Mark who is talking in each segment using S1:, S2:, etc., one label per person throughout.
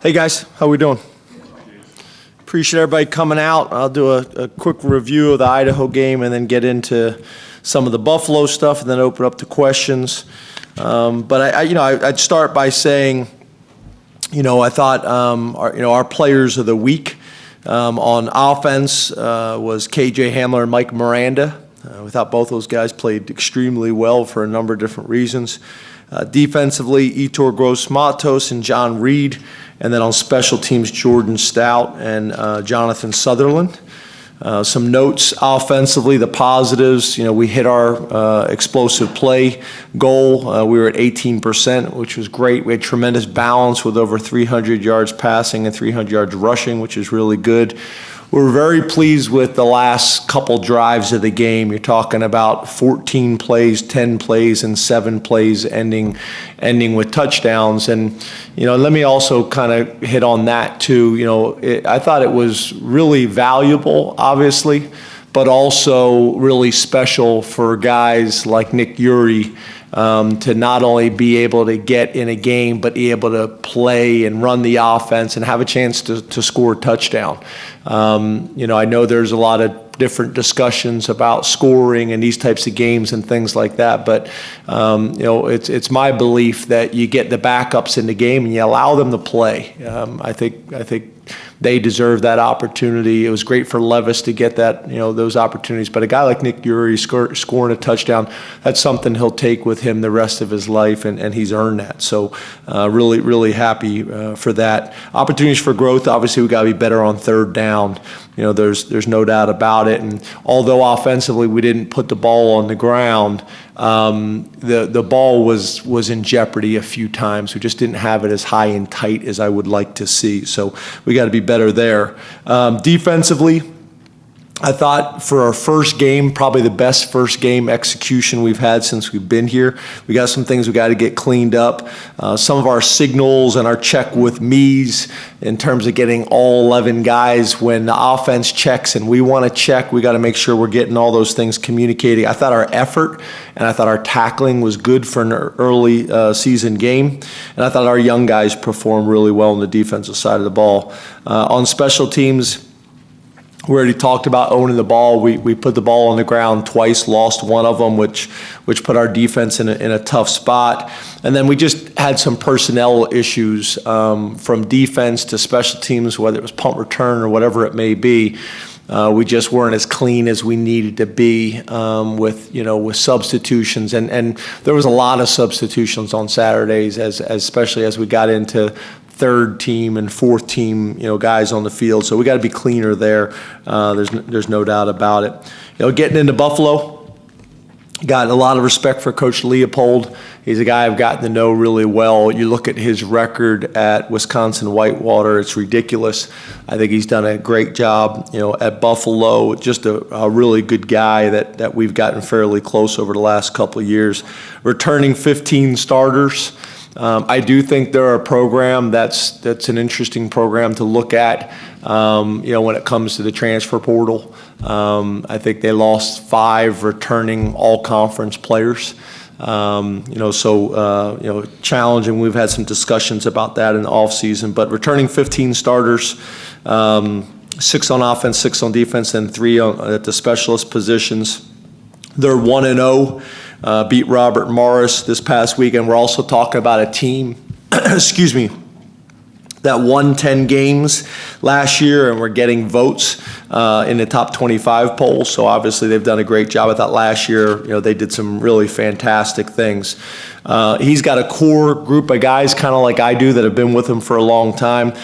S1: Hey guys, how we doing? Appreciate everybody coming out. I'll do a quick review of the Idaho game and then get into some of the Buffalo stuff and then open up to questions. But I'd start by saying, I thought our players of the week on offense was KJ Hamler and Mike Miranda. We thought both those guys played extremely well for a number of different reasons. Defensively, Etor Gross-Matos and John Reed. And then on special teams, Jordan Stout and Jonathan Sutherland. Some notes offensively, the positives, we hit our explosive play goal. We were at 18%, which was great. We had tremendous balance with over 300 yards passing and 300 yards rushing, which is really good. We were very pleased with the last couple drives of the game. You're talking about 14 plays, 10 plays, and 7 plays ending with touchdowns. And, let me also kind of hit on that too. I thought it was really valuable, obviously, but also really special for guys like Nick Uri to not only be able to get in a game, but be able to play and run the offense and have a chance to score a touchdown. I know there's a lot of different discussions about scoring and these types of games and things like that, but it's my belief that you get the backups in the game and you allow them to play. I think they deserve that opportunity. It was great for Levis to get that, those opportunities. But a guy like Nick Uri scoring a touchdown, that's something he'll take with him the rest of his life, and he's earned that. So really, really happy for that. Opportunities for growth, obviously we got to be better on third down. There's no doubt about it. And although offensively we didn't put the ball on the ground, the ball was in jeopardy a few times. We just didn't have it as high and tight as I would like to see. So we got to be better there. Defensively, I thought for our first game, probably the best first game execution we've had since we've been here. We got some things we got to get cleaned up. Some of our signals and our check with me's in terms of getting all 11 guys when the offense checks and we want to check, we got to make sure we're getting all those things communicating. I thought our effort and I thought our tackling was good for an early season game. And I thought our young guys performed really well on the defensive side of the ball. On special teams, we already talked about owning the ball. We put the ball on the ground twice, lost one of them, which put our defense in a tough spot. And then we just had some personnel issues from defense to special teams, whether it was punt return or whatever it may be. We just weren't as clean as we needed to be with substitutions, and there was a lot of substitutions on Saturdays, especially as we got into third team and fourth team, guys on the field. So we got to be cleaner there. There's no doubt about it. Getting into Buffalo, got a lot of respect for Coach Leopold. He's a guy I've gotten to know really well. You look at his record at Wisconsin Whitewater, it's ridiculous. I think he's done a great job, at Buffalo. Just a really good guy that we've gotten fairly close over the last couple of years. Returning 15 starters. I do think they're a program that's an interesting program to look at, when it comes to the transfer portal. I think they lost 5 returning all-conference players. Challenging. We've had some discussions about that in the offseason, but returning 15 starters, 6 on offense, 6 on defense, and 3 at the specialist positions. They're 1-0. Beat Robert Morris this past week, and we're also talking about a team, that won 10 games last year, and we're getting votes in the top 25 poll. So obviously they've done a great job. I thought last year, they did some really fantastic things. He's got a core group of guys, kind of like I do, that have been with him for a long time.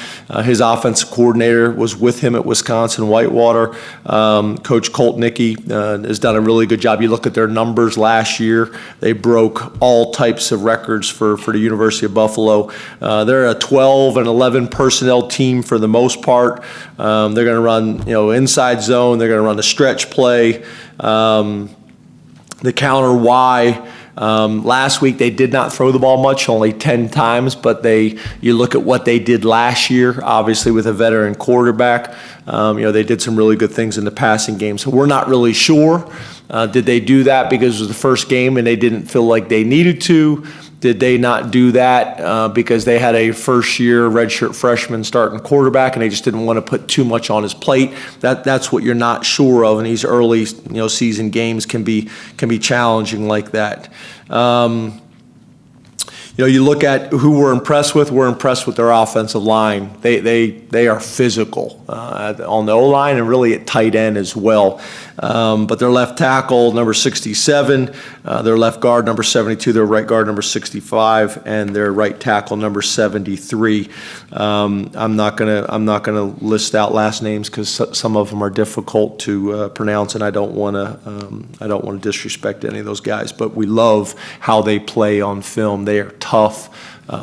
S1: His offensive coordinator was with him at Wisconsin Whitewater. Coach Colt Nickey has done a really good job. You look at their numbers last year, they broke all types of records for the University of Buffalo. They're a 12 and 11 personnel team for the most part. They're going to run, inside zone. They're going to run the stretch play, the counter Y. Last week they did not throw the ball much, only 10 times, but you look at what they did last year, obviously with a veteran quarterback, they did some really good things in the passing game. So we're not really sure. Did they do that because it was the first game and they didn't feel like they needed to? Did they not do that because they had a first-year redshirt freshman starting quarterback and they just didn't want to put too much on his plate? That's what you're not sure of, and these early season games can be challenging like that. You look at who we're impressed with. We're impressed with their offensive line. They are physical on the O-line and really at tight end as well. But their left tackle, number 67, their left guard, number 72, their right guard, number 65, and their right tackle, number 73. I'm not gonna list out last names because some of them are difficult to pronounce, and I don't want to disrespect any of those guys. But we love how they play on film. They are tough,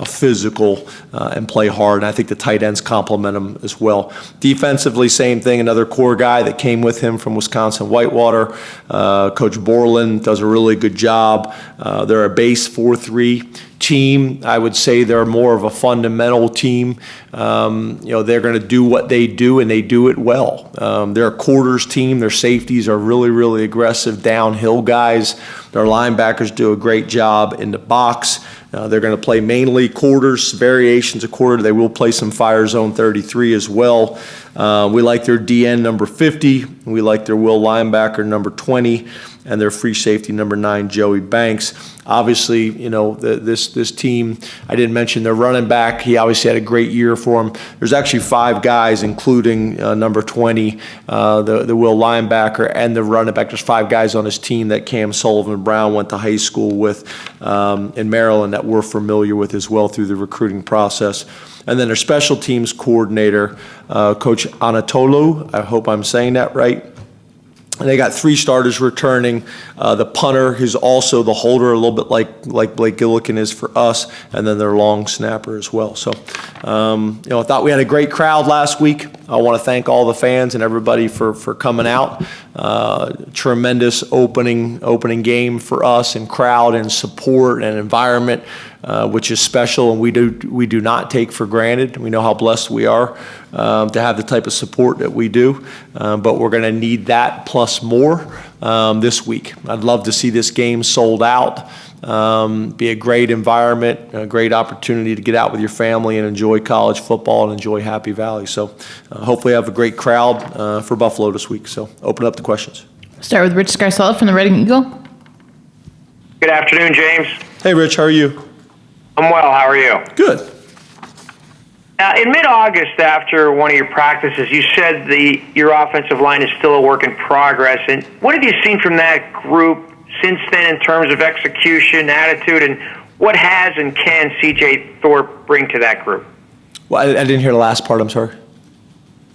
S1: physical, and play hard. And I think the tight ends complement them as well. Defensively, same thing. Another core guy that came with him from Wisconsin Whitewater, Coach Borland, does a really good job. They're a base 4-3 team. I would say they're more of a fundamental team. They're going to do what they do, and they do it well. They're a quarters team. Their safeties are really, really aggressive downhill guys. Their linebackers do a great job in the box. They're going to play mainly quarters, variations of quarter. They will play some fire zone 33 as well. We like their DN number 50. We like their will linebacker number 20, and their free safety number 9, Joey Banks. Obviously, this team, I didn't mention their running back. He obviously had a great year for him. There's actually 5 guys, including number 20, the will linebacker, and the running back. There's 5 guys on his team that Cam Sullivan-Brown went to high school with in Maryland that we're familiar with as well through the recruiting process. And then their special teams coordinator, Coach Anatolu, I hope I'm saying that right. And they got 3 starters returning. The punter, who's also the holder, a little bit like Blake Gillikin is for us, and then their long snapper as well. So, I thought we had a great crowd last week. I want to thank all the fans and everybody for coming out. Tremendous opening game for us, and crowd and support and environment, which is special, and we do not take for granted. We know how blessed we are to have the type of support that we do, but we're going to need that plus more this week. I'd love to see this game sold out. Be a great environment, a great opportunity to get out with your family and enjoy college football and enjoy Happy Valley. So hopefully have a great crowd for Buffalo this week. So open up the questions.
S2: Start with Rich Scarsella from the Reading Eagle.
S3: Good afternoon, James.
S1: Hey, Rich, how are you?
S3: I'm well. How are you?
S1: Good.
S3: In mid-August, after one of your practices, you said your offensive line is still a work in progress. And what have you seen from that group since then in terms of execution, attitude, and what has and can C.J. Thorpe bring to that group?
S1: Well, I didn't hear the last part. I'm sorry.
S3: I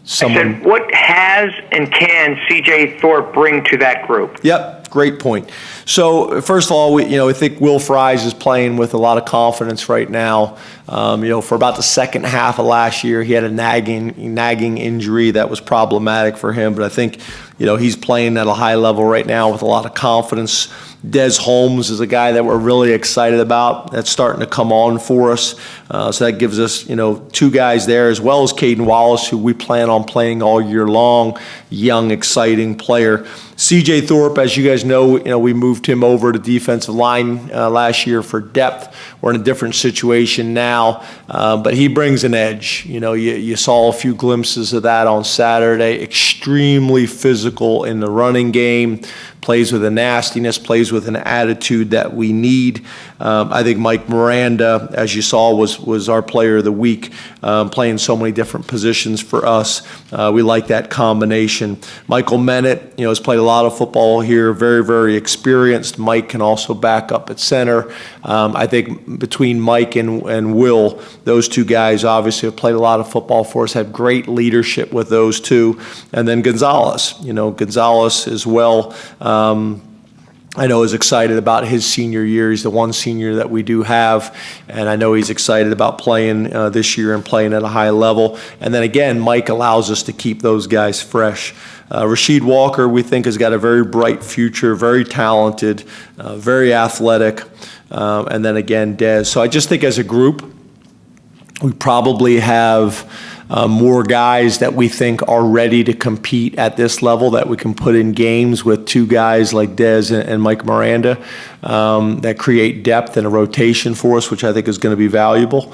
S3: said, what has and can C.J. Thorpe bring to that group?
S1: Yep, great point. So first of all, I think Will Fries is playing with a lot of confidence right now. For about the second half of last year, he had a nagging injury that was problematic for him. But I think, he's playing at a high level right now with a lot of confidence. Des Holmes is a guy that we're really excited about. That's starting to come on for us. So that gives us, 2 guys there, as well as Caden Wallace, who we plan on playing all year long. Young, exciting player. C.J. Thorpe, as you guys know, we moved him over to defensive line last year for depth. We're in a different situation now, but he brings an edge. You saw a few glimpses of that on Saturday. Extremely physical in the running game. Plays with a nastiness, plays with an attitude that we need. I think Mike Miranda, as you saw, was our player of the week, playing so many different positions for us. We like that combination. Michael Mennett, has played a lot of football here, very, very experienced. Mike can also back up at center. I think between Mike and Will, those 2 guys obviously have played a lot of football for us, have great leadership with those 2. And then Gonzalez, Gonzalez as well. I know is excited about his senior year. He's the one senior that we do have, and I know he's excited about playing this year and playing at a high level. And then again, Mike allows us to keep those guys fresh. Rasheed Walker, we think, has got a very bright future, very talented, very athletic. And then again, Des. So I just think as a group, we probably have more guys that we think are ready to compete at this level that we can put in games with two guys like Dez and Mike Miranda that create depth and a rotation for us, which I think is going to be valuable.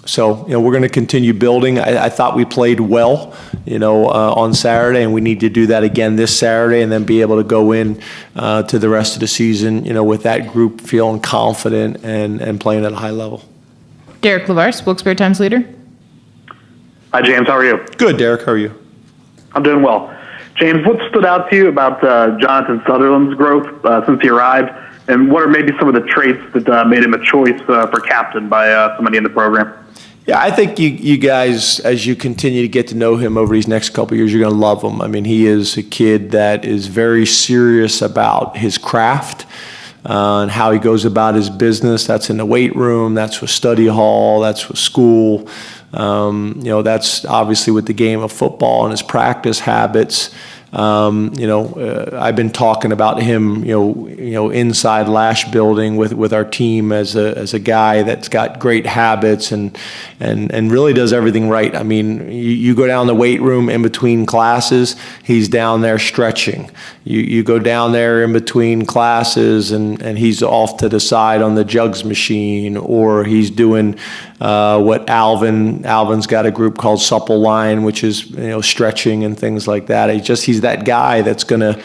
S1: So, we're going to continue building. I thought we played well, on Saturday, and we need to do that again this Saturday and then be able to go in to the rest of the season, with that group feeling confident and playing at a high level.
S2: Derek LeVar, Wilkes-Barre Times leader.
S4: Hi, James. How are you?
S1: Good, Derek. How are you?
S4: I'm doing well. James, what stood out to you about Jonathan Sutherland's growth since he arrived, and what are maybe some of the traits that made him a choice for captain by somebody in the program?
S1: Yeah, I think you guys, as you continue to get to know him over these next couple of years, you're going to love him. I mean, he is a kid that is very serious about his craft and how he goes about his business. That's in the weight room, that's with study hall, that's with school. That's obviously with the game of football and his practice habits. I've been talking about him, inside Lash Building with our team as a guy that's got great habits and really does everything right. I mean, you go down the weight room in between classes, he's down there stretching. You go down there in between classes and he's off to the side on the jugs machine, or he's doing what Alvin's got a group called Supple Line, which is stretching and things like that. He's that guy that's gonna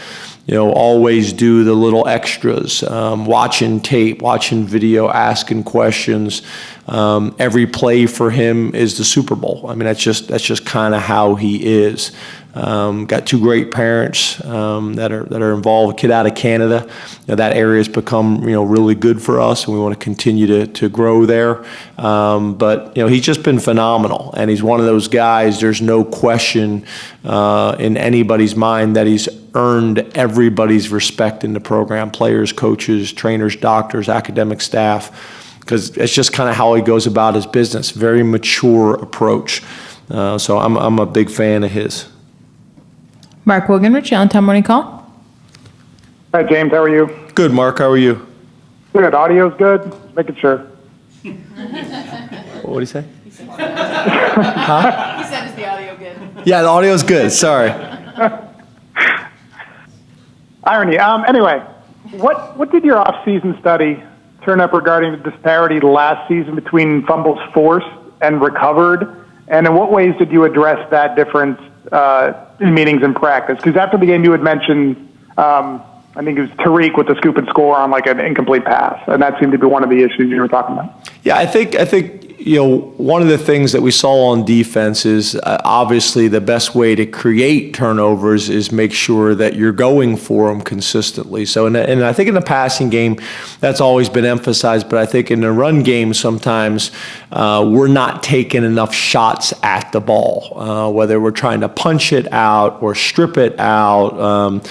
S1: always do the little extras, watching tape, watching video, asking questions. Every play for him is the Super Bowl. I mean, that's just kind of how he is. Got two great parents that are involved. A kid out of Canada. That area has become really good for us, and we want to continue to grow there. But he's just been phenomenal, and he's one of those guys. There's no question in anybody's mind that he's earned everybody's respect in the program: players, coaches, trainers, doctors, academic staff, because it's just kind of how he goes about his business. Very mature approach. So I'm a big fan of his.
S2: Mark Wogenrich, Allentown Morning Call.
S5: Hi, James. How are you?
S1: Good, Mark. How are you?
S5: Good. Audio's good? Just making sure.
S1: What did he say?
S2: He said, is the audio good?
S1: Yeah, the audio's good. Sorry.
S5: Irony. Anyway, what did your off-season study turn up regarding the disparity last season between fumbles forced and recovered? And in what ways did you address that difference in meetings and practice? Because after the game, you had mentioned, I think it was Tariq with the scoop and score on like an incomplete pass, and that seemed to be one of the issues you were talking about. Yeah,
S1: I think one of the things that we saw on defense is obviously the best way to create turnovers is make sure that you're going for them consistently. So, and I think in the passing game, that's always been emphasized. But I think in the run game, sometimes we're not taking enough shots at the ball, whether we're trying to punch it out or strip it out.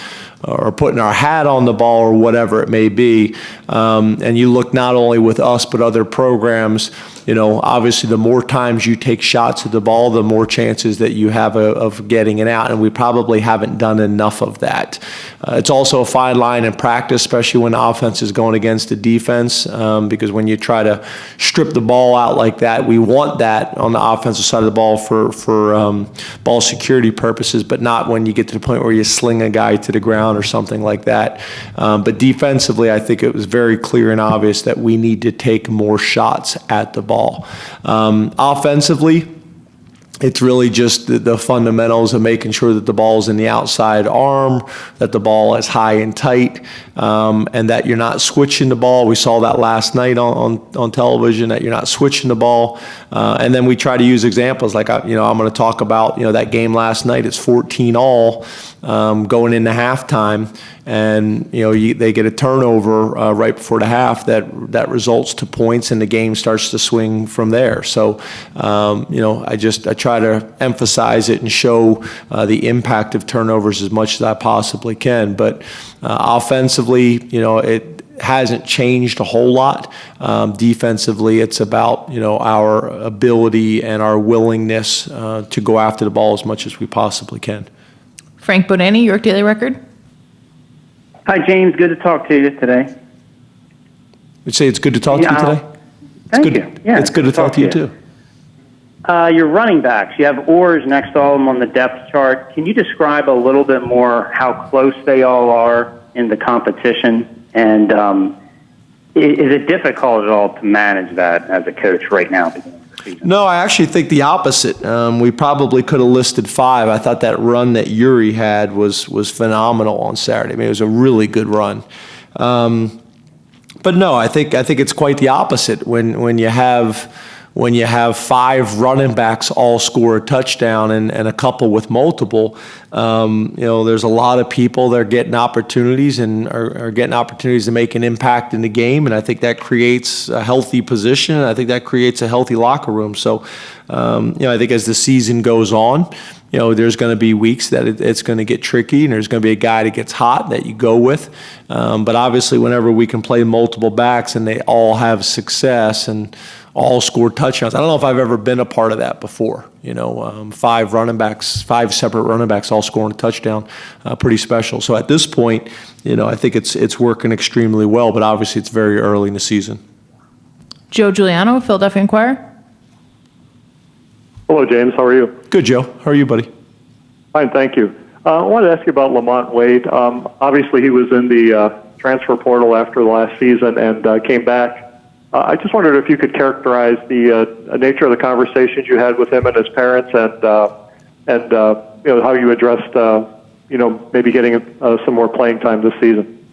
S1: Or putting our hat on the ball or whatever it may be. And you look not only with us but other programs, obviously the more times you take shots at the ball, the more chances that you have of getting it out. And we probably haven't done enough of that. It's also a fine line in practice, especially when the offense is going against the defense, because when you try to strip the ball out like that, we want that on the offensive side of the ball for ball security purposes, but not when you get to the point where you sling a guy to the ground or something like that. But defensively, I think it was very clear and obvious that we need to take more shots at the ball. Offensively, it's really just the fundamentals of making sure that the ball's in the outside arm, that the ball is high and tight, and that you're not switching the ball. We saw that last night on television, that you're not switching the ball. And then we try to use examples like, I'm going to talk about, that game last night. It's 14-all going into halftime. And they get a turnover right before the half that results to points, and the game starts to swing from there. So, I try to emphasize it and show the impact of turnovers as much as I possibly can. But offensively, it hasn't changed a whole lot. Defensively, it's about our ability and our willingness to go after the ball as much as we possibly can.
S2: Frank Bonanni, York Daily Record.
S6: Hi, James. Good to talk to you today.
S1: You'd say it's good to talk to you today?
S6: Thank you. Yeah,
S1: it's good to talk to you too.
S6: Your running backs, you have oars next to all of them on the depth chart. Can you describe a little bit more how close they all are in the competition? And is it difficult at all to manage that as a coach right now?
S1: No, I actually think the opposite. We probably could have listed 5. I thought that run that Yuri had was phenomenal on Saturday. I mean, it was a really good run. But no, I think it's quite the opposite when you have 5 running backs all score a touchdown and a couple with multiple. There's a lot of people that are getting opportunities and are getting opportunities to make an impact in the game, and I think that creates a healthy position, and I think that creates a healthy locker room. So, I think as the season goes on, there's going to be weeks that it's going to get tricky, and there's going to be a guy that gets hot that you go with. But obviously, whenever we can play multiple backs and they all have success and all score touchdowns, I don't know if I've ever been a part of that before. 5 running backs, 5 separate running backs all scoring a touchdown, pretty special. So at this point, I think it's working extremely well. But obviously, it's very early in the season.
S2: Joe Giuliano, Philadelphia Inquirer.
S7: Hello, James. How are you?
S1: Good, Joe. How are you, buddy?
S7: Fine, thank you. I wanted to ask you about Lamont Wade. Obviously, he was in the transfer portal after the last season and came back. I just wondered if you could characterize the nature of the conversations you had with him and his parents, and how you addressed maybe getting some more playing time this season.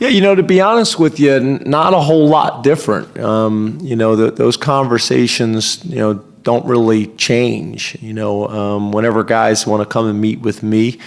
S1: Yeah, to be honest with you, not a whole lot different. Those conversations, don't really change. Whenever guys want to come and meet with me,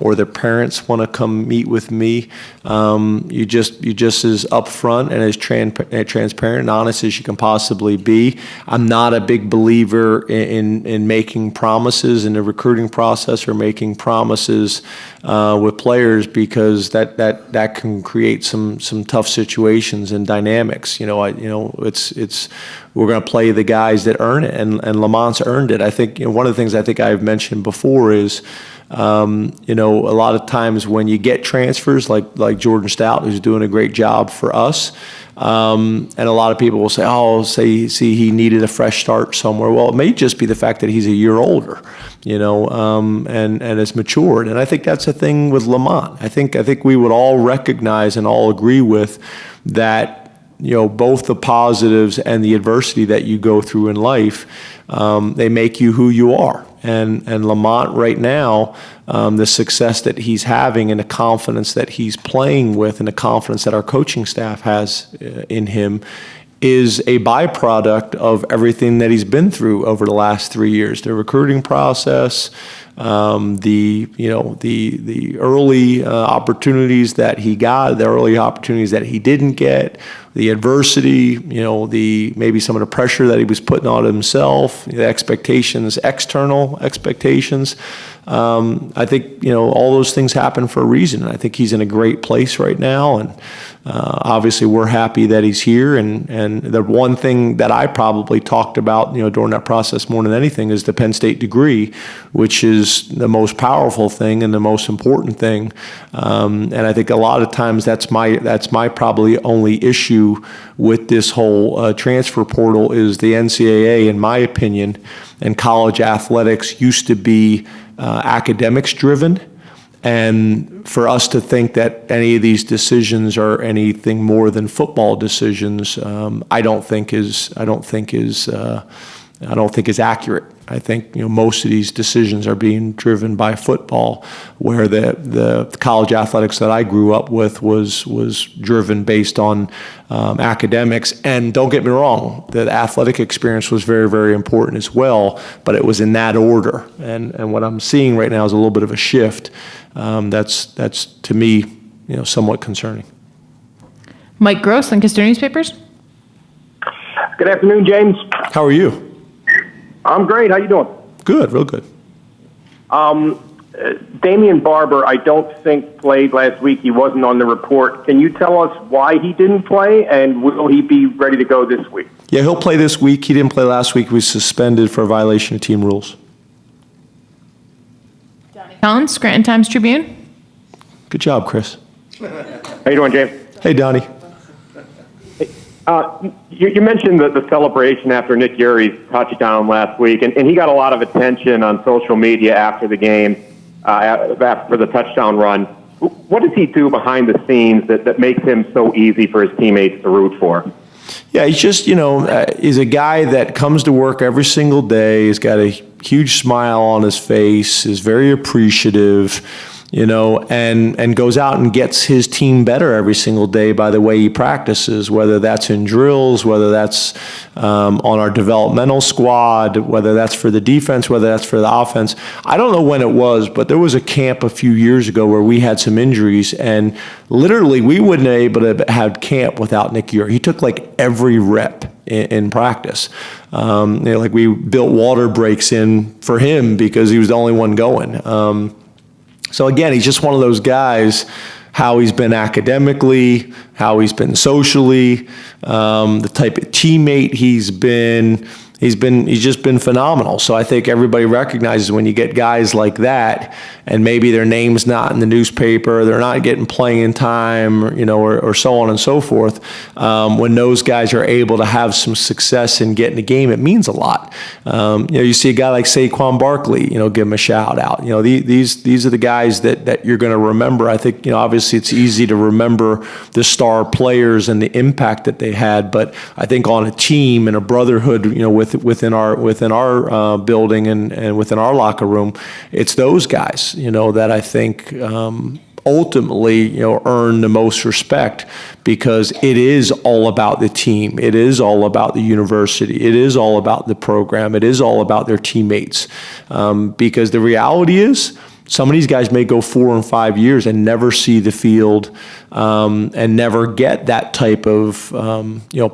S1: or their parents want to come meet with me, you just as upfront and as transparent and honest as you can possibly be. I'm not a big believer in making promises in the recruiting process or making promises with players, because that can create some tough situations and dynamics. It's we're going to play the guys that earn it, and Lamont's earned it. I think one of the things I think I've mentioned before is, a lot of times when you get transfers like Jordan Stout, who's doing a great job for us, and a lot of people will say, see, he needed a fresh start somewhere. Well, it may just be the fact that he's a year older, and has matured. And I think that's a thing with Lamont. I think we would all recognize and all agree with that. Both the positives and the adversity that you go through in life, they make you who you are. And Lamont right now, the success that he's having and the confidence that he's playing with and the confidence that our coaching staff has in him is a byproduct of everything that he's been through over the last 3 years. The recruiting process, the early opportunities that he got, the early opportunities that he didn't get, the adversity, maybe some of the pressure that he was putting on himself, the expectations, external expectations. I think, all those things happen for a reason. I think he's in a great place right now, and obviously we're happy that he's here. And the one thing that I probably talked about, during that process more than anything is the Penn State degree, which is the most powerful thing and the most important thing. And I think a lot of times that's my probably only issue with this whole transfer portal is the NCAA, in my opinion, and college athletics used to be academics driven. And for us to think that any of these decisions are anything more than football decisions, I don't think is accurate. I think most of these decisions are being driven by football, where the college athletics that I grew up with was driven based on academics. And don't get me wrong, the athletic experience was very, very important as well, but it was in that order. And what I'm seeing right now is a little bit of a shift. That's to me, somewhat concerning.
S2: Mike Gross, Lancaster Newspapers.
S5: Good afternoon, James.
S1: How are you?
S5: I'm great. How you doing?
S1: Good, real good.
S5: Damian Barber, I don't think played last week. He wasn't on the report. Can you tell us why he didn't play, and will he be ready to go this week?
S1: Yeah, he'll play this week. He didn't play last week. He was suspended for a violation of team rules.
S2: Collins, Scranton Times-Tribune.
S1: Good job, Chris.
S5: How you doing, James?
S1: Hey, Donnie.
S8: You mentioned the celebration after Nick Uri's touchdown last week, and he got a lot of attention on social media after the game, for the touchdown run. What does he do behind the scenes that makes him so easy for his teammates to root for?
S1: Yeah, he's just, he's a guy that comes to work every single day. He's got a huge smile on his face, is very appreciative, and goes out and gets his team better every single day by the way he practices, whether that's in drills, whether that's on our developmental squad, whether that's for the defense, whether that's for the offense. I don't know when it was, but there was a camp a few years ago where we had some injuries, and literally we wouldn't have been able to have camp without Nick Uri. He took like every rep in practice. Like we built water breaks in for him because he was the only one going. So again, he's just one of those guys, how he's been academically, how he's been socially, the type of teammate he's just been phenomenal. So I think everybody recognizes when you get guys like that, and maybe their name's not in the newspaper, they're not getting playing time, or so on and so forth. When those guys are able to have some success in getting the game, it means a lot. You see a guy like Saquon Barkley, give him a shout out. These are the guys that you're going to remember. I think, obviously it's easy to remember the star players and the impact that they had, but I think on a team and a brotherhood, within our building and within our locker room, it's those guys, that I think ultimately, earn the most respect, because it is all about the team. It is all about the university. It is all about the program. It is all about their teammates. Because the reality is, some of these guys may go 4 and 5 years and never see the field, and never get that type of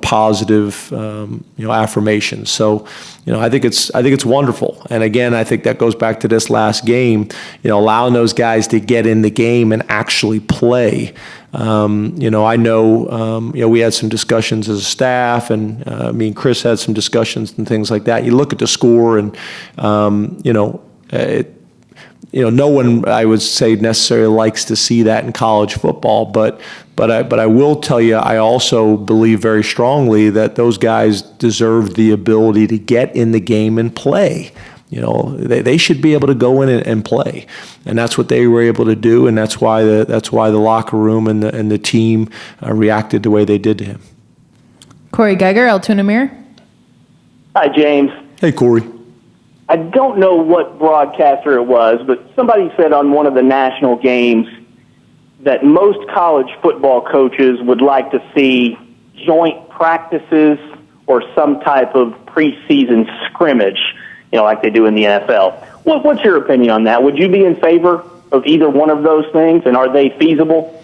S1: positive affirmation. So I think it's wonderful. And again, I think that goes back to this last game, allowing those guys to get in the game and actually play. I know we had some discussions as a staff, and me and Chris had some discussions and things like that. You look at the score, and no one, I would say, necessarily likes to see that in college football, but I will tell you, I also believe very strongly that those guys deserve the ability to get in the game and play. They should be able to go in and play, and that's what they were able to do, and that's why the locker room and the team reacted the way they did to him.
S2: Corey Geiger, Altoona Mirror.
S9: Hi, James.
S1: Hey, Corey.
S9: I don't know what broadcaster it was, but somebody said on one of the national games that most college football coaches would like to see joint practices or some type of preseason scrimmage, like they do in the NFL. What's your opinion on that? Would you be in favor of either one of those things, and are they feasible?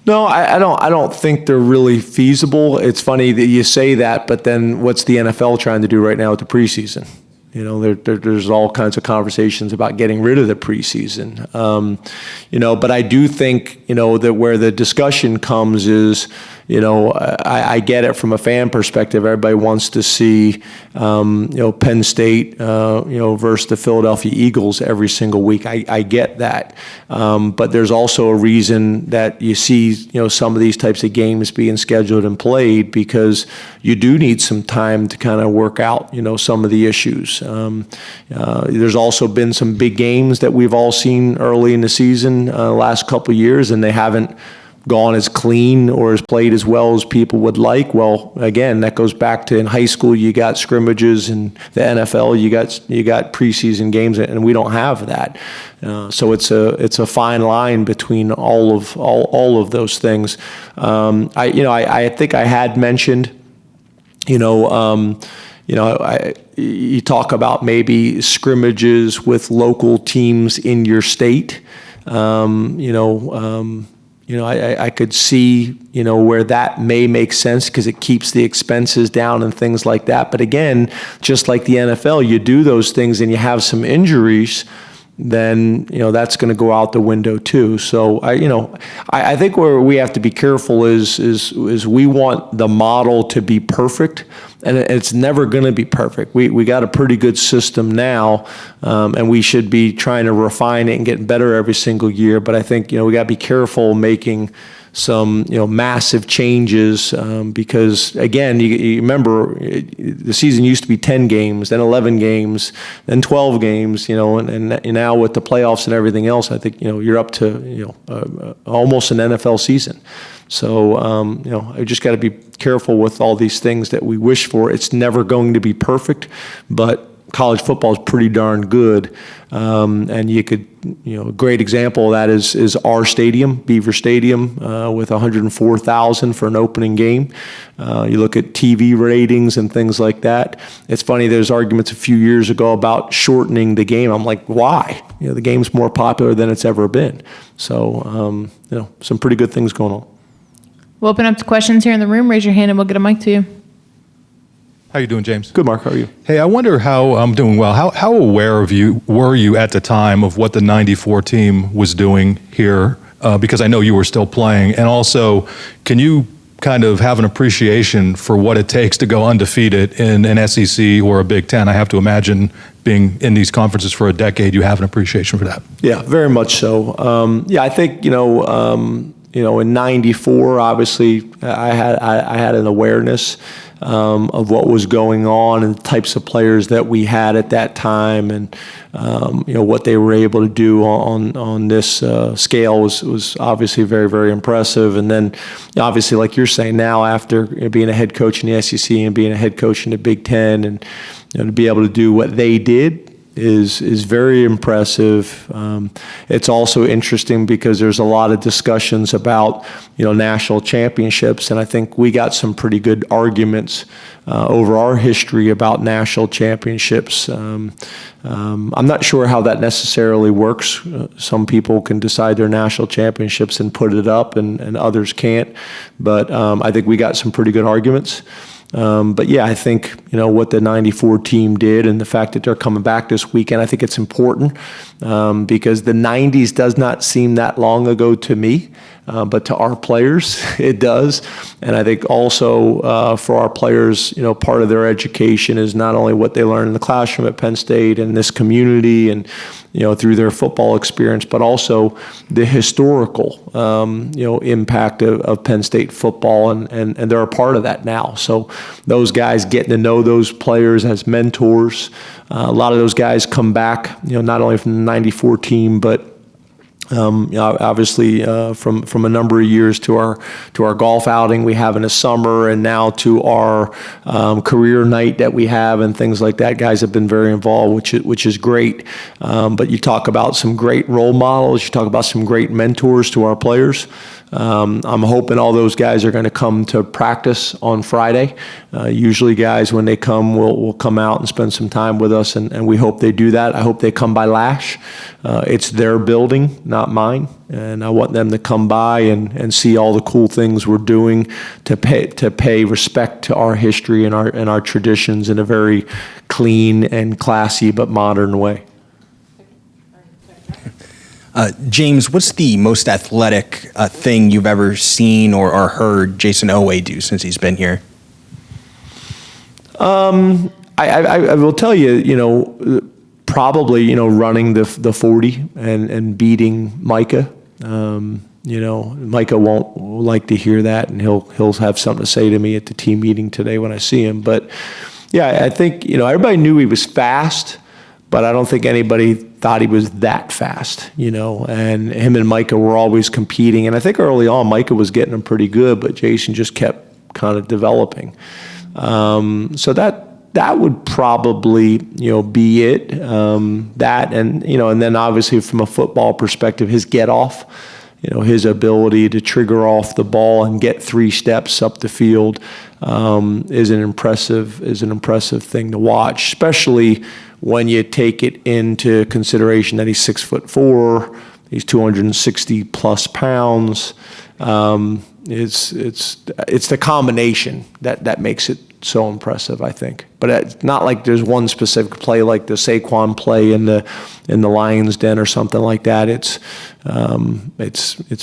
S1: No, I don't think they're really feasible. It's funny that you say that, but then what's the NFL trying to do right now with the preseason? There's all kinds of conversations about getting rid of the preseason. But I do think, that where the discussion comes is, I get it from a fan perspective. Everybody wants to see, Penn State, versus the Philadelphia Eagles every single week. I get that. But there's also a reason that you see, some of these types of games being scheduled and played, because you do need some time to kind of work out, some of the issues. There's also been some big games that we've all seen early in the season, last couple of years, and they haven't gone as clean or as played as well as people would like. Well, again, that goes back to in high school you got scrimmages, in the NFL you got preseason games, and we don't have that. So it's a fine line between all of those things. I think I had mentioned, you talk about maybe scrimmages with local teams in your state. I could see, where that may make sense because it keeps the expenses down and things like that. But again, just like the NFL, you do those things and you have some injuries, then, that's going to go out the window too. So I think where we have to be careful is we want the model to be perfect, and it's never going to be perfect. We got a pretty good system now, and we should be trying to refine it and getting better every single year. But I think, we got to be careful making some massive changes because again, you remember the season used to be 10 games, then 11 games, then 12 games, and now with the playoffs and everything else, I think you're up to almost an NFL season. So I just got to be careful with all these things that we wish for. It's never going to be perfect, but college football is pretty darn good. And you could, a great example of that is our stadium, Beaver Stadium, with 104,000 for an opening game. You look at TV ratings and things like that. It's funny, there's arguments a few years ago about shortening the game. I'm like, why? The game's more popular than it's ever been. So, some pretty good things going on.
S2: We'll open up to questions here in the room. Raise your hand and we'll get a mic to you.
S10: How you doing, James?
S1: Good, Mark. How are you?
S10: Hey, I wonder how I'm doing well. How aware were you at the time of what the '94 team was doing here? Because I know you were still playing, and also, can you kind of have an appreciation for what it takes to go undefeated in an SEC or a Big Ten? I have to imagine, being in these conferences for a decade, you have an appreciation for that.
S1: Yeah, very much so. I think in '94, obviously, I had an awareness of what was going on and the types of players that we had at that time, and what they were able to do on this scale was obviously very, very impressive. And then, obviously, like you're saying now, after being a head coach in the SEC and being a head coach in the Big Ten, and to be able to do what they did is very impressive. It's also interesting because there's a lot of discussions about national championships, and I think we got some pretty good arguments over our history about national championships. I'm not sure how that necessarily works. Some people can decide their national championships and put it up, and others can't. But I think we got some pretty good arguments. But yeah, I think, what the '94 team did and the fact that they're coming back this weekend, I think it's important because the '90s does not seem that long ago to me, but to our players, it does. And I think also for our players, part of their education is not only what they learn in the classroom at Penn State and this community and, through their football experience, but also the historical, impact of Penn State football, and they're a part of that now. So those guys getting to know those players as mentors, a lot of those guys come back, not only from the '94 team, but obviously from a number of years to our golf outing we have in the summer, and now to our career night that we have and things like that. Guys have been very involved, which is great. But you talk about some great role models. You talk about some great mentors to our players. I'm hoping all those guys are going to come to practice on Friday. Usually guys, when they come, will come out and spend some time with us, and we hope they do that. I hope they come by Lash. It's their building, not mine, and I want them to come by and see all the cool things we're doing to pay respect to our history and our traditions in a very clean and classy but modern way.
S11: James, what's the most athletic thing you've ever seen or heard Jason Oweh do since he's been here?
S1: I will tell you, probably, running the 40 and beating Micah. Micah won't like to hear that, and he'll have something to say to me at the team meeting today when I see him. But yeah, I think, everybody knew he was fast, but I don't think anybody thought he was that fast, and him and Micah were always competing. And I think early on, Micah was getting him pretty good, but Jason just kept kind of developing. So that would probably, be it. That, and then obviously from a football perspective, his get off, his ability to trigger off the ball and get 3 steps up the field is an impressive thing to watch, especially when you take it into consideration that he's 6'4", he's 260 plus pounds. It's the combination that makes it so impressive, I think. But it's not like there's one specific play like the Saquon play in the Lions' Den or something like that. It's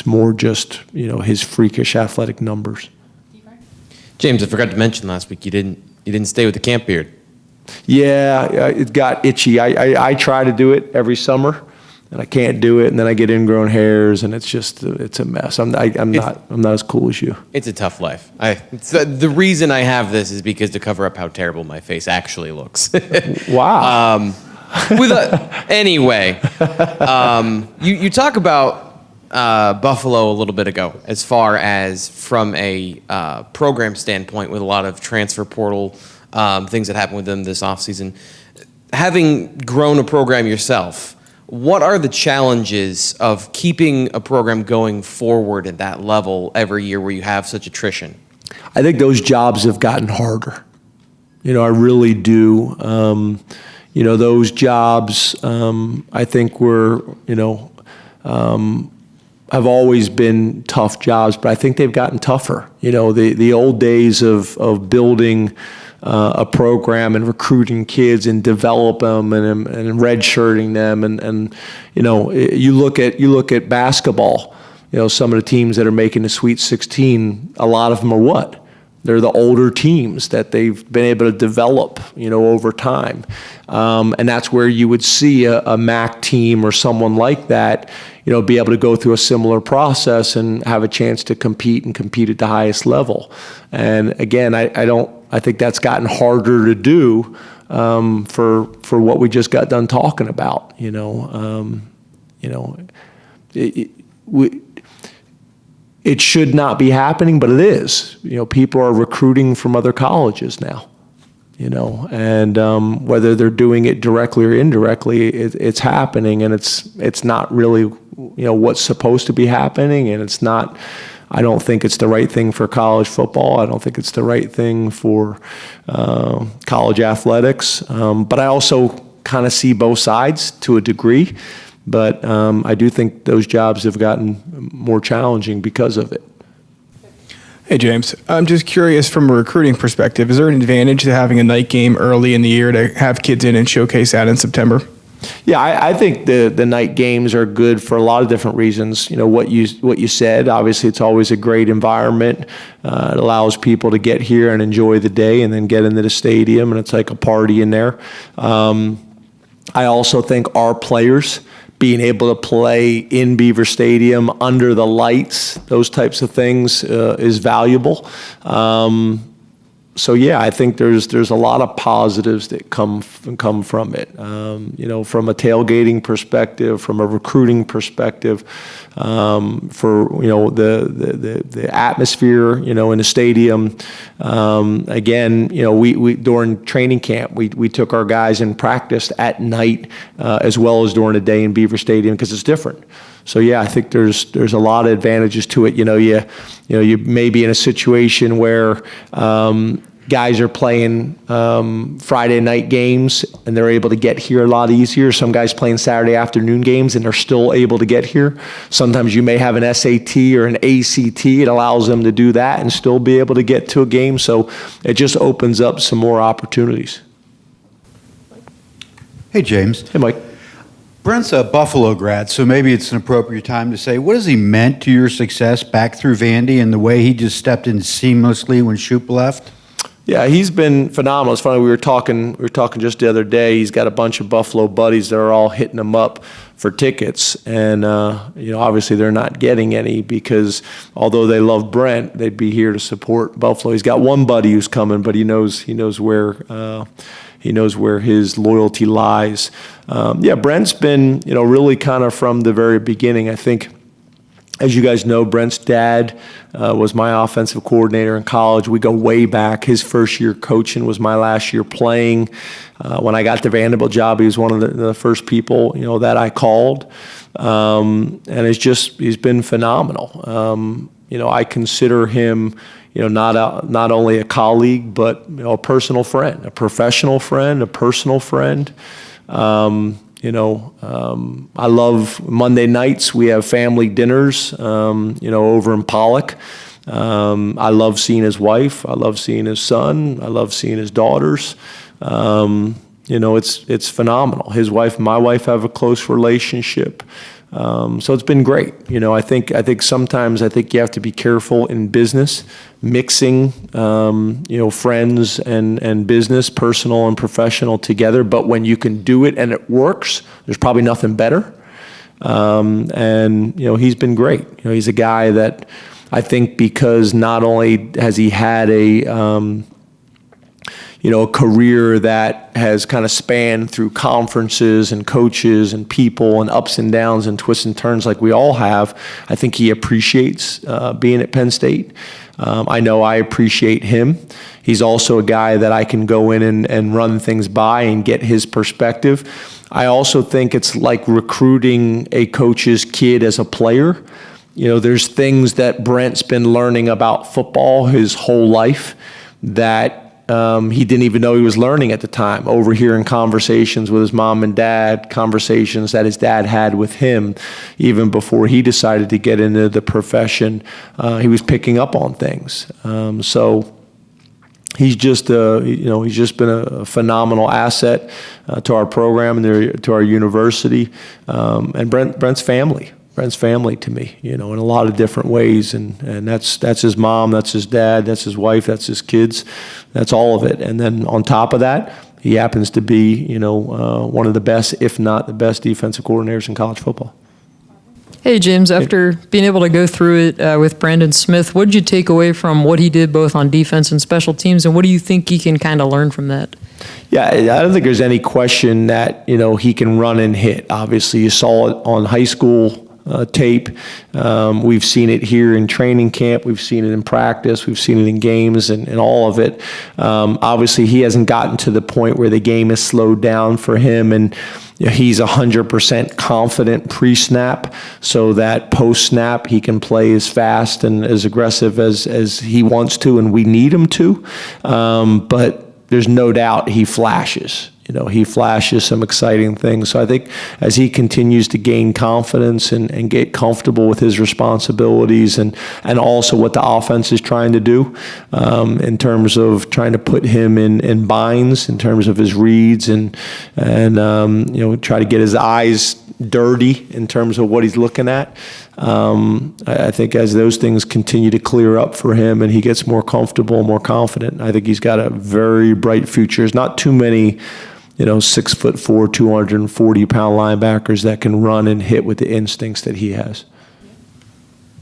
S1: more just his freakish athletic numbers.
S12: James, I forgot to mention last week you didn't stay with the camp beard.
S1: Yeah, it got itchy. I try to do it every summer. and I can't do it, and then I get ingrown hairs, and it's a mess. I'm not as cool as you.
S12: It's a tough life. The reason I have this is because to cover up how terrible my face actually looks.
S1: Wow.
S12: Anyway, you talk about Buffalo a little bit ago, as far as from a program standpoint, with a lot of transfer portal things that happened with them this offseason. Having grown a program yourself, what are the challenges of keeping a program going forward at that level every year where you have such attrition?
S1: I think those jobs have gotten harder. I really do. Those jobs, I think have always been tough jobs, but I think they've gotten tougher. The old days of building a program and recruiting kids and develop them and redshirting them and you look at basketball. Some of the teams that are making the Sweet 16, a lot of them are what? They're the older teams that they've been able to develop, over time. And that's where you would see a MAC team or someone like that, be able to go through a similar process and have a chance to compete at the highest level. And again, I think that's gotten harder to do for what we just got done talking about. It should not be happening, but it is. People are recruiting from other colleges now. And whether they're doing it directly or indirectly, it's happening, and it's not really what's supposed to be happening, and it's not. I don't think it's the right thing for college football. I don't think it's the right thing for college athletics. But I also kind of see both sides to a degree. But I do think those jobs have gotten more challenging because of it.
S13: Hey, James. I'm just curious from a recruiting perspective, is there an advantage to having a night game early in the year to have kids in and showcase that in September?
S1: Yeah, I think the night games are good for a lot of different reasons. What you said. Obviously, it's always a great environment. It allows people to get here and enjoy the day, and then get into the stadium, and it's like a party in there. I also think our players being able to play in Beaver Stadium under the lights, those types of things, is valuable. So yeah, I think there's a lot of positives that come from it. From a tailgating perspective, from a recruiting perspective, for the atmosphere, in the stadium. Again, we during training camp, we took our guys and practiced at night as well as during the day in Beaver Stadium because it's different. So yeah, I think there's a lot of advantages to it. You may be in a situation where guys are playing Friday night games and they're able to get here a lot easier. Some guys playing Saturday afternoon games and they're still able to get here. Sometimes you may have an SAT or an ACT. It allows them to do that and still be able to get to a game. So it just opens up some more opportunities.
S14: Hey, James.
S1: Hey, Mike.
S14: Brent's a Buffalo grad, so maybe it's an appropriate time to say, what has he meant to your success back through Vandy and the way he just stepped in seamlessly when Shoop left?
S1: Yeah, he's been phenomenal. It's funny, we were talking just the other day. He's got a bunch of Buffalo buddies that are all hitting him up for tickets, and obviously they're not getting any because although they love Brent, they'd be here to support Buffalo. He's got one buddy who's coming, but he knows where his loyalty lies. Brent's been really kind of from the very beginning. I think, as you guys know, Brent's dad was my offensive coordinator in college. We go way back. His first year coaching was my last year playing. When I got the Vanderbilt job, he was one of the first people that I called, and he's been phenomenal. I consider him not only a colleague but a personal friend, a professional friend, a personal friend. I love Monday nights. We have family dinners, over in Pollock. I love seeing his wife. I love seeing his son. I love seeing his daughters. It's phenomenal. His wife and my wife have a close relationship. So it's been great. I think sometimes you have to be careful in business, mixing, friends and business, personal and professional together. But when you can do it and it works, there's probably nothing better. And, he's been great. He's a guy that I think because not only has he had a career that has kind of spanned through conferences and coaches and people and ups and downs and twists and turns like we all have, I think he appreciates being at Penn State. I know I appreciate him. He's also a guy that I can go in and run things by and get his perspective. I also think it's like recruiting a coach's kid as a player. There's things that Brent's been learning about football his whole life that he didn't even know he was learning at the time, overhearing conversations with his mom and dad, conversations that his dad had with him even before he decided to get into the profession. He was picking up on things. So he's just been a phenomenal asset to our program and to our university, and Brent's family to me, in a lot of different ways, and that's his mom, that's his dad, that's his wife, that's his kids, that's all of it. And then on top of that, he happens to be, one of the best, if not the best, defensive coordinators in college football.
S15: Hey, James, after being able to go through it with Brandon Smith, what did you take away from what he did both on defense and special teams, and what do you think he can kind of learn from that?
S1: Yeah, I don't think there's any question that, he can run and hit. Obviously, you saw it on high school tape. We've seen it here in training camp. We've seen it in practice. We've seen it in games and all of it. Obviously, he hasn't gotten to the point where the game has slowed down for him, and he's 100% confident pre-snap, so that post-snap he can play as fast and as aggressive as he wants to, and we need him to. But there's no doubt he flashes. He flashes some exciting things. So I think as he continues to gain confidence and get comfortable with his responsibilities and also what the offense is trying to do in terms of trying to put him in binds, in terms of his reads and try to get his eyes dirty in terms of what he's looking at. I think as those things continue to clear up for him and he gets more comfortable and more confident, I think he's got a very bright future. There's not too many 6'4", 240-pound linebackers that can run and hit with the instincts that he has.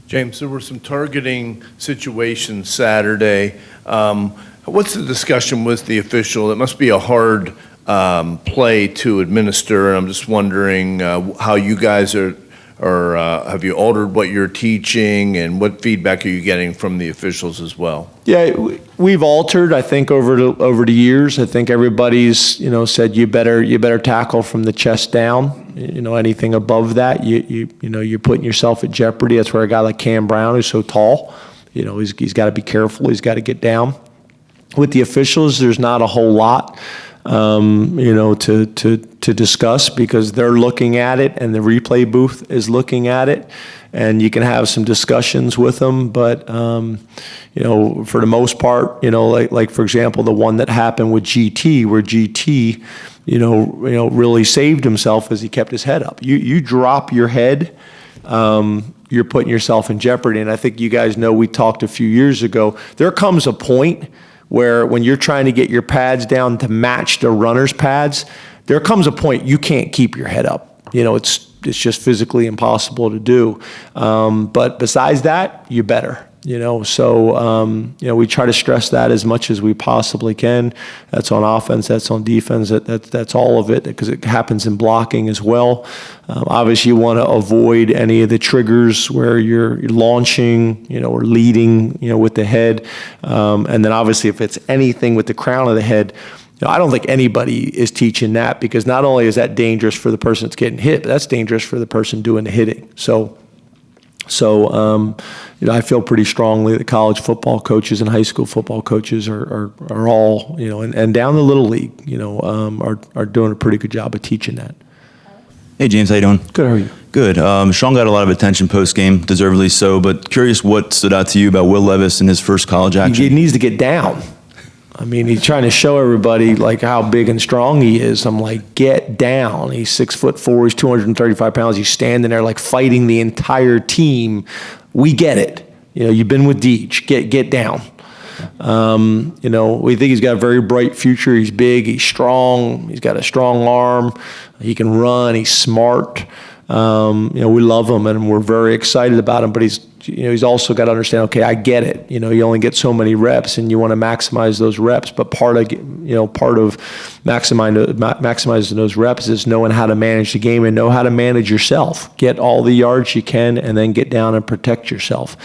S16: James, there were some targeting situations Saturday. What's the discussion with the official? It must be a hard play to administer, and I'm just wondering how you guys are have you altered what you're teaching, and what feedback are you getting from the officials as well?
S1: Yeah, we've altered. I think over the years, I think everybody's said you better tackle from the chest down. Anything above that, you're putting yourself at jeopardy. That's where a guy like Cam Brown, who's so tall, he's got to be careful. He's got to get down. With the officials, there's not a whole lot. To discuss, because they're looking at it and the replay booth is looking at it, and you can have some discussions with them. But for the most part, like for example, the one that happened with GT, where GT, really saved himself as he kept his head up. You drop your head, you're putting yourself in jeopardy. And I think you guys know, we talked a few years ago, there comes a point where when you're trying to get your pads down to match the runner's pads, there comes a point you can't keep your head up. It's just physically impossible to do. But besides that, you better. So we try to stress that as much as we possibly can. That's on offense, that's on defense, that's all of it, because it happens in blocking as well. Obviously, you want to avoid any of the triggers where you're launching, or leading, with the head. And then obviously, if it's anything with the crown of the head, I don't think anybody is teaching that, because not only is that dangerous for the person that's getting hit, but that's dangerous for the person doing the hitting. So I feel pretty strongly that college football coaches and high school football coaches are all, and down the little league, are doing a pretty good job of teaching that.
S17: Hey, James, how you doing?
S1: Good, how are you?
S17: Good. Sean got a lot of attention post-game, deservedly so, but curious what stood out to you about Will Levis in his first college action?
S1: He needs to get down. I mean, he's trying to show everybody like how big and strong he is. I'm like, get down. He's 6'4", he's 235 pounds. He's standing there like fighting the entire team. We get it. You've been with Deej. Get down. We think he's got a very bright future. He's big. He's strong. He's got a strong arm. He can run. He's smart. We love him and we're very excited about him, but he's also got to understand, okay, I get it. You only get so many reps and you want to maximize those reps, but part of maximizing those reps is knowing how to manage the game and know how to manage yourself. Get all the yards you can and then get down and protect yourself.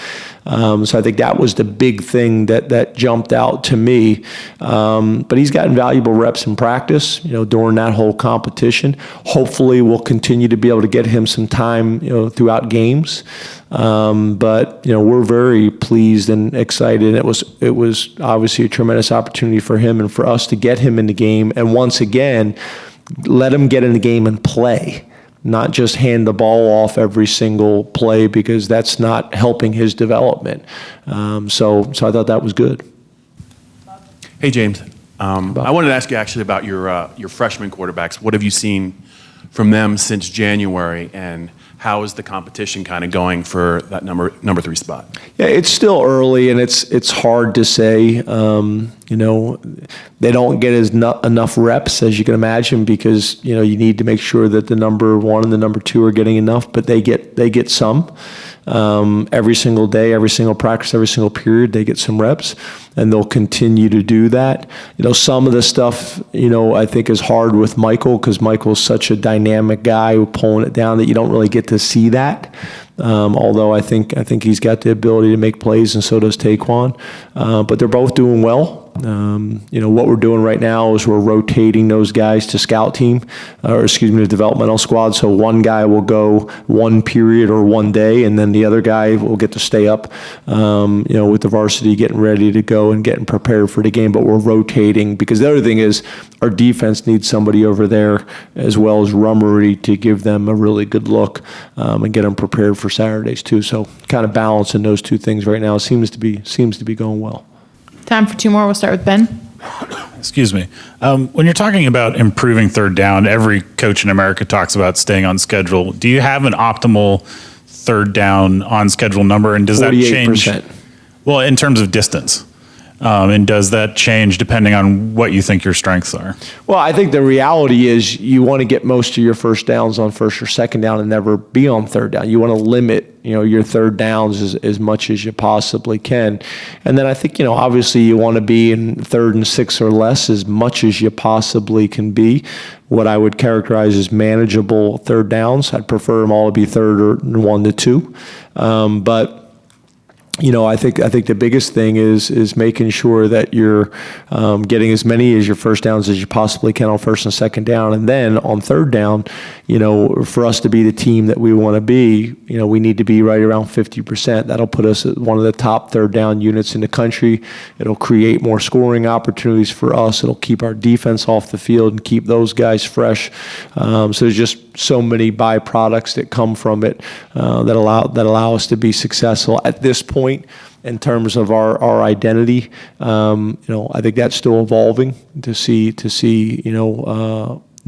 S1: So I think that was the big thing that jumped out to me. But he's gotten valuable reps in practice, during that whole competition. Hopefully we'll continue to be able to get him some time, throughout games. But we're very pleased and excited. It was obviously a tremendous opportunity for him and for us to get him in the game. And once again, let him get in the game and play. Not just hand the ball off every single play, because that's not helping his development. So I thought that was good.
S18: Hey, James. I wanted to ask you actually about your freshman quarterbacks. What have you seen from them since January, and how is the competition kind of going for that number 3 spot? Yeah,
S1: it's still early, and it's hard to say. They don't get enough reps, as you can imagine, because you need to make sure that the number 1 and the number 2 are getting enough, but they get some. Every single day, every single practice, every single period, they get some reps, and they'll continue to do that. Some of the stuff, I think is hard with Michael, because Michael's such a dynamic guy who's pulling it down that you don't really get to see that. Although I think he's got the ability to make plays, and so does Taquan. But they're both doing well. What we're doing right now is we're rotating those guys to scout team, the developmental squad. So one guy will go one period or one day, and then the other guy will get to stay up, with the varsity getting ready to go and getting prepared for the game. But we're rotating, because the other thing is our defense needs somebody over there as well as Rummery to give them a really good look, and get them prepared for Saturdays too. So kind of balancing those two things right now seems to be going well.
S2: Time for 2 more. We'll start with Ben.
S19: Excuse me. When you're talking about improving third down, every coach in America talks about staying on schedule. Do you have an optimal third down on schedule number, and does 48%. That change? Well, in terms of distance. And does that change depending on what you think your strengths are?
S1: Well, I think the reality is you want to get most of your first downs on first or second down and never be on third down. You want to limit, your third downs as much as you possibly can. And then I think, obviously you want to be in 3rd and 6 or less as much as you possibly can be. What I would characterize as manageable third downs. I'd prefer them all to be 3rd or 1 to 2. But I think the biggest thing is making sure that you're getting as many as your first downs as you possibly can on first and second down, and then on third down, for us to be the team that we want to be, we need to be right around 50%. That'll put us at one of the top third down units in the country. It'll create more scoring opportunities for us. It'll keep our defense off the field and keep those guys fresh. So there's just so many byproducts that come from it that allow us to be successful at this point. In terms of our identity, I think that's still evolving to see,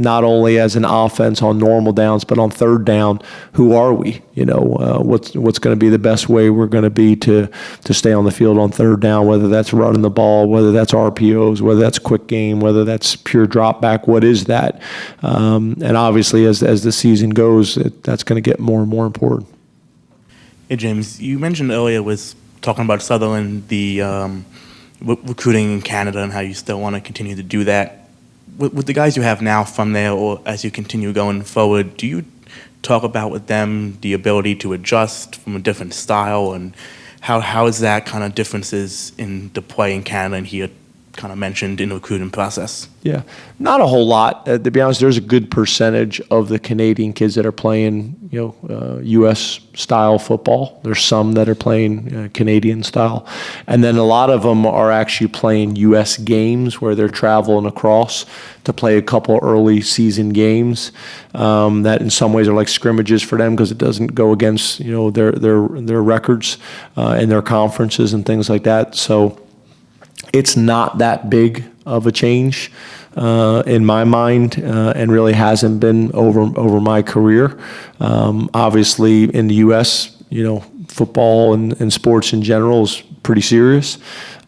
S1: not only as an offense on normal downs, but on third down, who are we? What's going to be the best way we're going to be to stay on the field on third down, whether that's running the ball, whether that's RPOs, whether that's quick game, whether that's pure drop back, what is that? And obviously as the season goes, that's going to get more and more important.
S20: Hey, James, you mentioned earlier was talking about Sutherland, the recruiting in Canada, and how you still want to continue to do that. With the guys you have now from there, or as you continue going forward, do you talk about with them the ability to adjust from a different style, and how is that kind of differences in the play in Canada and here kind of mentioned in the recruiting process?
S1: Yeah, not a whole lot. To be honest, there's a good percentage of the Canadian kids that are playing, U.S. style football. There's some that are playing Canadian style, and then a lot of them are actually playing U.S. games where they're traveling across to play a couple early season games that in some ways are like scrimmages for them because it doesn't go against their records in their conferences and things like that. So it's not that big of a change in my mind, and really hasn't been over my career. Obviously, in the U.S., football and sports in general is pretty serious.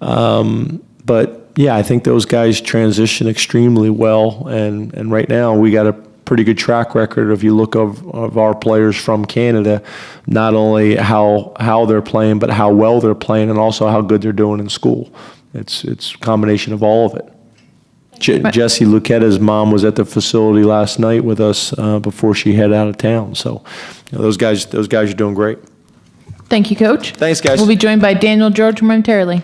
S1: But yeah, I think those guys transition extremely well, and right now we got a pretty good track record if you look of our players from Canada, not only how they're playing, but how well they're playing and also how good they're doing in school. It's a combination of all of it. Jesse Luquetta's mom was at the facility last night with us before she headed out of town. So those guys are doing great.
S2: Thank you, Coach.
S1: Thanks, guys.
S2: We'll be joined by Daniel George momentarily.